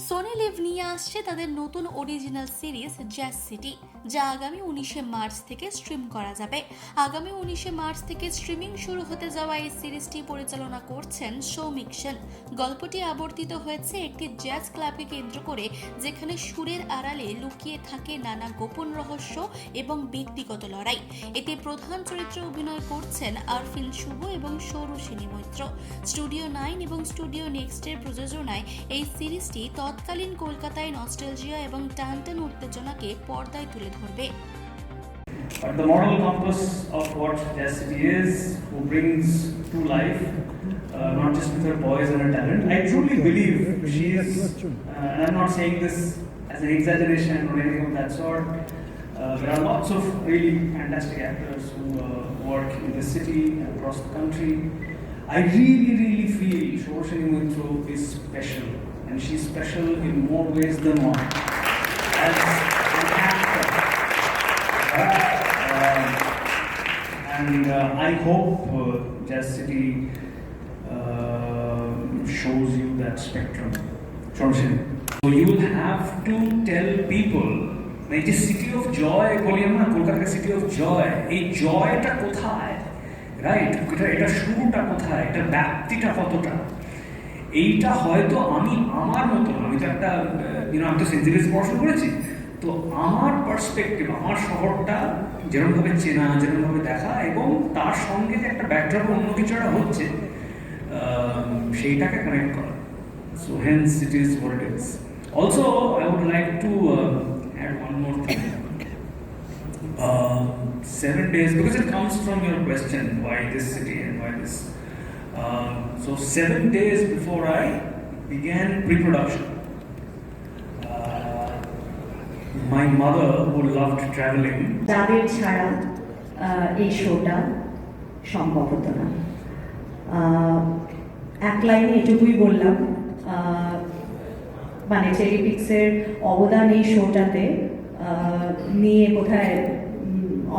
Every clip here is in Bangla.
সোনি লিভ নিয়ে আসছে তাদের নতুন অরিজিনাল সিরিজ জ্যাজ সিটি, যা আগামী 19শে মার্চ থেকে স্ট্রিম করা যাবে। আগামী 19শে মার্চ থেকে স্ট্রিমিং শুরু হতে যাওয়া এই সিরিজটি পরিচালনা করছেন সৌমিক সেন। গল্পটি আবর্তিত হয়েছে একটি জ্যাজ ক্লাবকে কেন্দ্র করে, যেখানে সুরের আড়ালে লুকিয়ে থাকে নানা গোপন রহস্য এবং ব্যক্তিগত লড়াই। এতে প্রধান চরিত্রে অভিনয় করছেন আরফিন শুভ এবং সৌরসেনী মৈত্র। স্টুডিও 9 এবং স্টুডিও নেক্সটের প্রযোজনায় এই সিরিজটি তৎকালীন কলকাতায় নস্টালজিয়া এবং টানটান উত্তেজনাকে পর্দায় তুলে ধরবে। But the moral compass of what Jazz City is, who brings to life, not just with her poise and her talent, I truly believe she is, and I'm not saying this as an exaggeration or anything of that sort. There are lots of really fantastic actors who work in this city and across the country. I really feel Soroshini Moitro is special, and she's special in more ways than one. As an actor, and I hope Jazz City shows you that spectrum. Soroshini. So you will have to tell people, like the city of joy, বলি আমরা কলকাতার সিটি অফ জয়, এই জয়টা কোথায়, রাইট? এটা শুরুটা কোথায়, এটা ব্যাপ্তিটা কতটা, এইটা হয়তো আমি আমার মতো, আমি তো একটা আমি তো সেন্সিটিভ পড়াশোনা করেছি, তো আমার পার্সপেক্টিভ, আমার শহরটা যেরকমভাবে চেনা, যেরকমভাবে দেখা, এবং তার সঙ্গে যে একটা ব্যাকড্রপ অন্য কিছু একটা হচ্ছে, সেইটাকে কানেক্ট করা। So hence it is what it is. Also I would like to add one more thing. 7 days, because it comes from your question, why this city and why this. So 7 days before I began pre-production, my mother, who loved traveling, তাদের ছাড়া এই শোটা সম্ভব হতো না। এক লাইনে এটুকুই বললাম, মানে টেলিপিক্সের অবদান এই শোটাতে নিয়ে কোথায়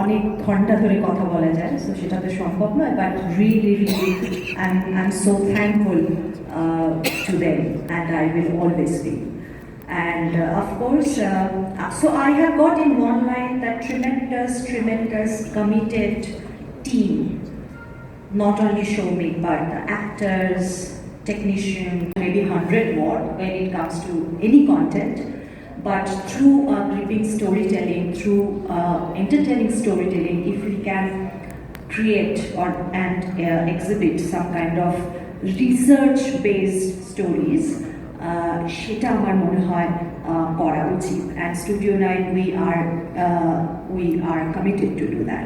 অনেক ঘন্টা ধরে কথা বলা যায়, সো সেটা তো সম্ভব নয়, but really I am so thankful to them and I will always be. And of course, so I have got in one line that tremendous committed team, not only Showmik but the actors, technicians, maybe 100 more when it comes to any content, but through gripping storytelling, through entertaining storytelling, if we can create and exhibit some kind of research-based stories, সেটা আমার মনে হয় করা উচিত, and Studio 9 we are committed to do that.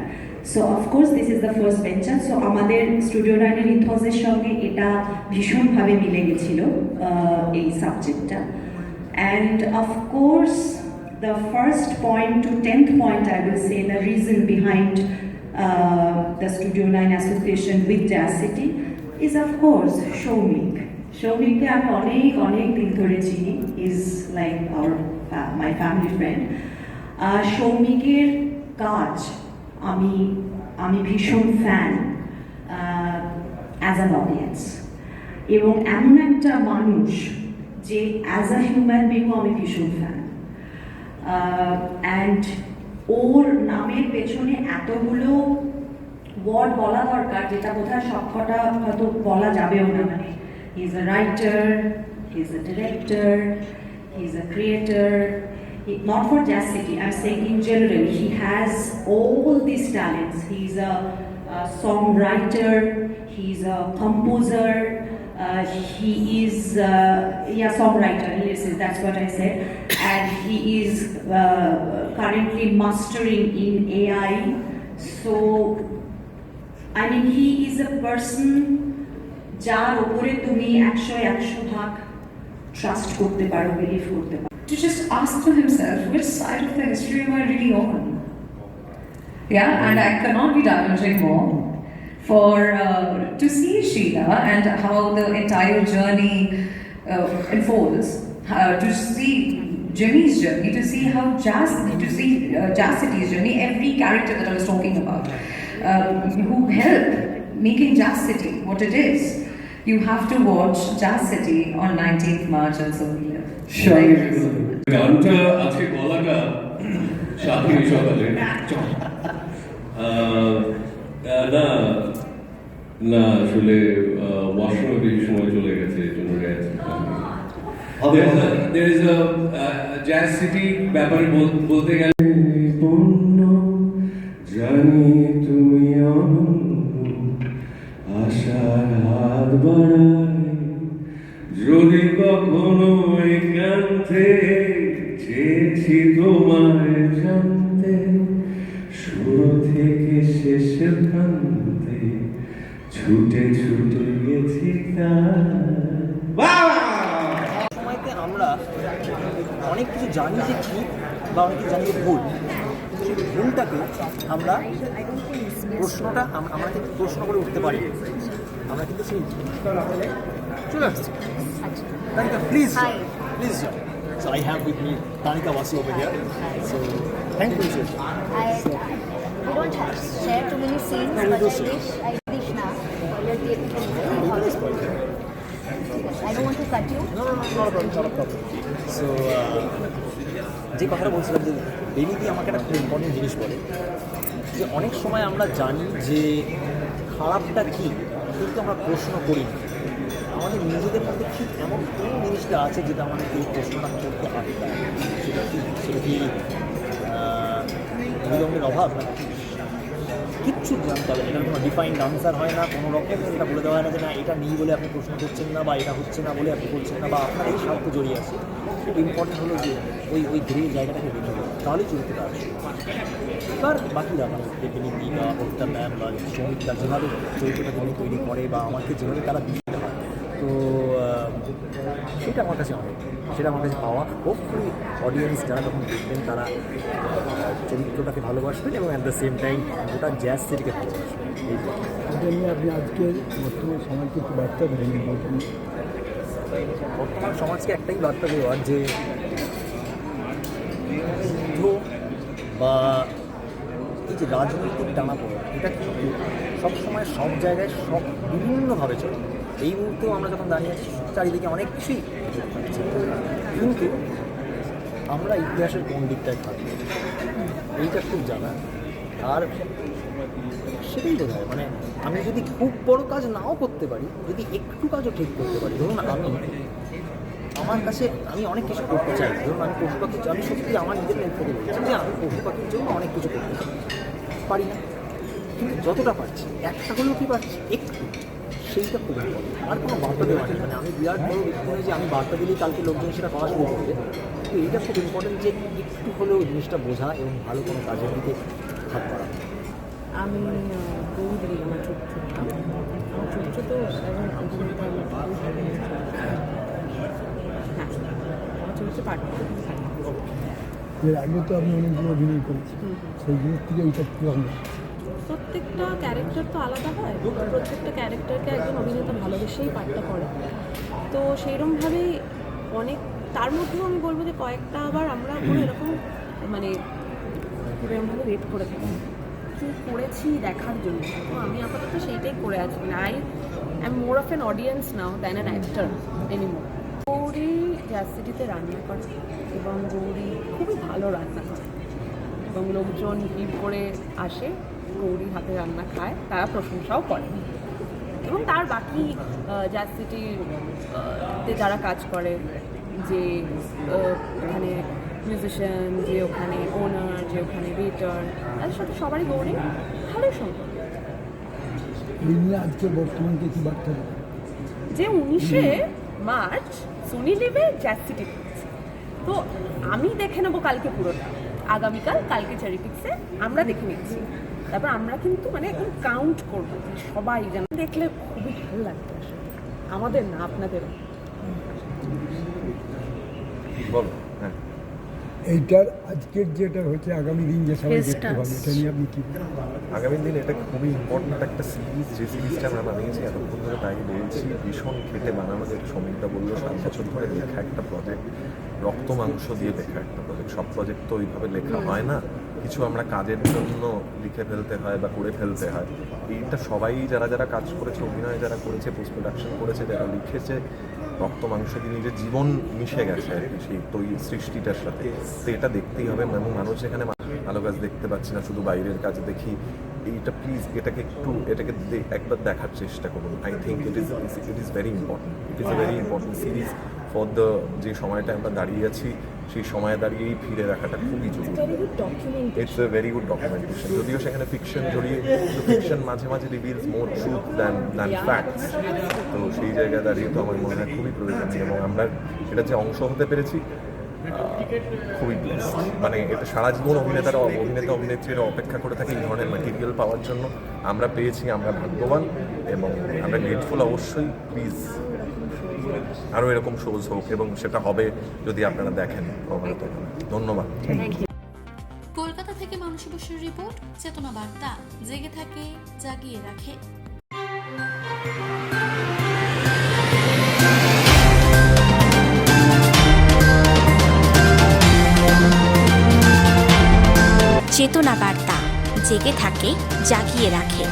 So of course this is the first venture, so আমাদের Studio 9 এর ইথোসের সঙ্গে এটা ভীষণভাবে মিলে গেছিল এই সাবজেক্টটা, and of course the first point to 10th point I will say the reason behind the Studio 9 association with Jazz City is of course সৌমিককে আমি অনেক দিন ধরে চিনি, is like my family friend. সৌমিকের কাজ আমি ভীষণ ফ্যান অ্যাজ অ্যান অডিয়েন্স, এবং এমন একটা মানুষ যে অ্যাজ আ হিউম্যান বিংও আমি ভীষণ ফ্যান, অ্যান্ড ওর নামের পেছনে এতগুলো ওয়ার্ড বলা দরকার যেটা বোধহয় সবকটা হয়তো বলা যাবেও না। মানে he's a writer, he's a director, he's a creator, not for Jazz City, I'm saying in general, he has all these talents. He's a songwriter, he's a composer, he is songwriter, listen, that's what I said, and he is currently mastering in AI, so I mean he is a person যার উপরে তুমি 100 ভাগ ট্রাস্ট করতে পারো, বিলিভ করতে পারো। To just ask for himself, which side of the history am I really on? Yeah, and I cannot be divulging more. For to see Sheila and how the entire journey unfolds, to see Jimmy's journey, to see how Jazz City's journey, every character that I was talking about, who helped making Jazz City what it is. You have to watch Jazz City on 19th March on Sony Live. গানটা আজকে গলাটা সাথী সকালে না না আসলে ওয়াশরুমে বেশি সময় চলে গেছে এই জন্য there is a jazz city ব্যাপারে বলতে গেলে পূর্ণ জানি তুমি অনন্য আশার হাত বাড়াই যদি কখনো একান্তে চেয়েছি তোমায় জানতে শুরু থেকে শেষ প্রান্তে ছুটে ছুটে গেছি সময়তে আমরা অনেক কিছু জানি যে ঠিক বা অনেক কিছু জানি যে ভুল, সেই ভুলটাকে আমরা আমরা কিন্তু প্রশ্ন করে উঠতে পারি, আমরা কিন্তু সেই চলে আসছি। Tanika, please, please. So I have with me Tanika Vasu over here. So thank you, sir. We don't have share too many scenes, No, we but do I so. wish I don't want to cut you. No, not a problem. So যে কথাটা বলছিলাম যে বেনিদি আমাকে একটা খুব ইম্পর্টেন্ট জিনিস বলে যে অনেক সময় আমরা জানি যে খারাপটা কী, কিন্তু আমরা প্রশ্ন করি না। আমাদের নিজেদের মধ্যে ঠিক এমন কোন জিনিসটা আছে যেটা আমাদের এই প্রশ্নটা করতে আটকায়, সেটা কি বিলম্বের অভাব না কিচ্ছু জানতে হবে, এটার কোনো ডিফাইন্ড আনসার হয় না, কোনো রকম এটা বলে দেওয়া হয় না যে না এটা নেই বলে আপনি প্রশ্ন করছেন না, বা এটা হচ্ছে না বলে আপনি করছেন না, বা আপনার এই স্বার্থ জড়িয়ে আছে। খুব ইম্পর্টেন্ট হলো যে ওই গ্রে জায়গাটাকে রেখে দেবে, তাহলেই চরিত্রটা আসবে। এবার বাকিরা মানে বেনিদি বা অর্পিতা ম্যাম বা সৌমিকটা যেভাবে চরিত্রটা তিনি তৈরি করে বা আমাকে যেভাবে তারা দিতে হয়, তো সেটা আমার কাছে অনেক, সেটা আমার কাছে পাওয়া। হোপফুলি অডিয়েন্স যারা তখন দেখবেন তারা চরিত্রটাকে ভালোবাসবেন এবং অ্যাট দ্য সেম টাইম গোটা জ্যাজ সিটিকে ভালোবাসবেন। এই এটা নিয়ে আপনি আজকে বর্তমান সমাজকে একটু বার্তা দেবেন? বর্তমান সমাজকে একটাই বার্তা দেওয়ার যে যুদ্ধ বা এই যে রাজনৈতিক টানাপোড়েন, এটা কিন্তু সবসময় সব জায়গায় সব বিভিন্নভাবে চলে। এই মুহূর্তেও আমরা যখন দাঁড়িয়ে আছি চারিদিকে অনেক কিছুই, কিন্তু আমরা ইতিহাসের কোন দিকটায় থাকবো এইটা খুব জানা। আর সেটাই বোঝা যায়, মানে আমি যদি খুব বড় কাজ নাও করতে পারি, যদি একটু কাজও ঠিক করতে পারি, ধরুন আমার কাছে আমি অনেক কিছু করতে চাই, ধরুন আমি পশু পাখি, আমি সত্যি আমার নিজের মুখ থেকে বলছি যে আমি পশু পাখির জন্য অনেক কিছু করতে চাই, পারি না, কিন্তু যতটা পারছি একটা হলেও কি পারছি একটু, সেইটা খুব ইম্পর্টেন্ট। আর কোনো বার্তা দেওয়া নেই, মানে আমি বিরাট বড় ব্যক্তি নই যে আমি বার্তা দিলেই কালকে লোকজন সেটা করা শুরু করবে, তো এইটা খুব ইম্পর্টেন্ট যে একটু হলেও জিনিসটা বোঝা এবং ভালো কোনো কাজের দিকে হাত বাড়া। আমি গৌরী, আমার ছোট এবং অভিনেতা আমার খুবই ভালো হ্যাঁ, আমার ছোটো পাঠ এর আগে তো আমি অনেকগুলো অভিনয় করেছি, সেই জিনিস থেকে এইটা কীরকম? প্রত্যেকটা ক্যারেক্টার তো আলাদা হয়, প্রত্যেকটা ক্যারেক্টারকে একজন অভিনেতা ভালোবেসেই পাঠটা করে, তো সেইরকমভাবেই অনেক, তার মধ্যেও আমি বলবো যে কয়েকটা আবার আমরা কোনো এরকম মানে এরকমভাবে রেট করে থাকি কী করেছি দেখার জন্য, তো আমি আপাতত সেইটাই করে আছি। I am more of an audience now than an actor anymore. Gauri jazz সিটিতে রান্না করে এবং গৌরী খুবই ভালো রান্না করে এবং লোকজন ভিড় করে আসে, গৌরীর হাতে রান্না খায়, তারা প্রশংসাও করে। এবং তার বাকি জ্যাজ সিটিতে যারা কাজ করে, যে ওখানে মিউজিশিয়ান, যে ওখানে ওনার, যে ওখানে ওয়েটার, তাদের সাথে সবারই গৌরী ভালোই সম্পর্ক। এই নিয়ে আজকে বর্তমানকে কী বার্তা দেবেন? যে 19শে মার্চ সোনি লিভে জ্যাজ সিটি, তো আমি দেখে নেবো কালকে পুরোটা, আগামীকাল কালকে চেরি পিক্সে আমরা দেখে নিচ্ছি, তারপর আমরা কিন্তু মানে একদম কাউন্ট করবো যে সবাই যেন দেখলে খুবই ভালো লাগবে, আসলে আমাদের না আপনাদেরও। এইটার আজকের যেটা হচ্ছে আগামী দিন যে সবাই দেখতে পাবে, এটা নিয়ে আপনি কী বলবেন? আগামী দিন এটা খুবই ইম্পর্ট্যান্ট একটা সিরিজ, যে সিরিজটা আমরা বানিয়েছি এতক্ষণ ধরে তাই বলছি, ভীষণ খেটে বানানো, যেটা সমীরদা বললো 7 বছর ধরে লেখা একটা প্রজেক্ট, রক্ত মাংস দিয়ে লেখা একটা প্রজেক্ট। সব প্রজেক্ট তো ওইভাবে লেখা হয় না, কিছু আমরা কাজের জন্য লিখে ফেলতে হয় বা করে ফেলতে হয়। এইটা সবাই যারা যারা কাজ করেছে, অভিনয় যারা করেছে, পোস্ট প্রোডাকশন করেছে, যারা লিখেছে, রক্ত মাংস দিয়ে নিজের জীবন মিশে গেছে আর কি সেই সৃষ্টিটার সাথে। তো এটা দেখতেই হবে, এবং মানুষ এখানে ভালো কাজ দেখতে পাচ্ছি না, শুধু বাইরের কাজ দেখি। এইটা প্লিজ এটাকে একবার দেখার চেষ্টা করুন। I think it is very important, it is a very important series for the যে সময়টা আমরা দাঁড়িয়ে আছি, সেই সময় দাঁড়িয়েই ফিরে দেখাটা খুবই জরুরি। It's a very good documentation, যদিও সেখানে ফিকশন জড়িয়ে, ফিকশন মাঝে মাঝে রিভিলস মোর ট্রুথ দ্যান ফ্যাক্টস। তো সেই জায়গায় দাঁড়িয়ে তো আমার মনে হয় খুবই প্রয়োজনীয়, এবং আমরা এটা যে অংশ হতে পেরেছি খুবই ব্লেসড। মানে এটা সারা জীবন অভিনেত্রীরা অপেক্ষা করে থাকে এই ধরনের ম্যাটেরিয়াল পাওয়ার জন্য। আমরা পেয়েছি, আমরা ভাগ্যবান এবং আমরা গ্রেটফুল। অবশ্যই প্লিজ আরও এরকম শোজ হোক, এবং সেটা হবে যদি আপনারা দেখেন। ধন্যবাদ। কলকাতা থেকে মানসী বসুর রিপোর্ট, চেতনা বার্তা, জেগে থাকে, জাগিয়ে রাখে। চেতনা বার্তা, জেগে থাকে, জাগিয়ে রাখে।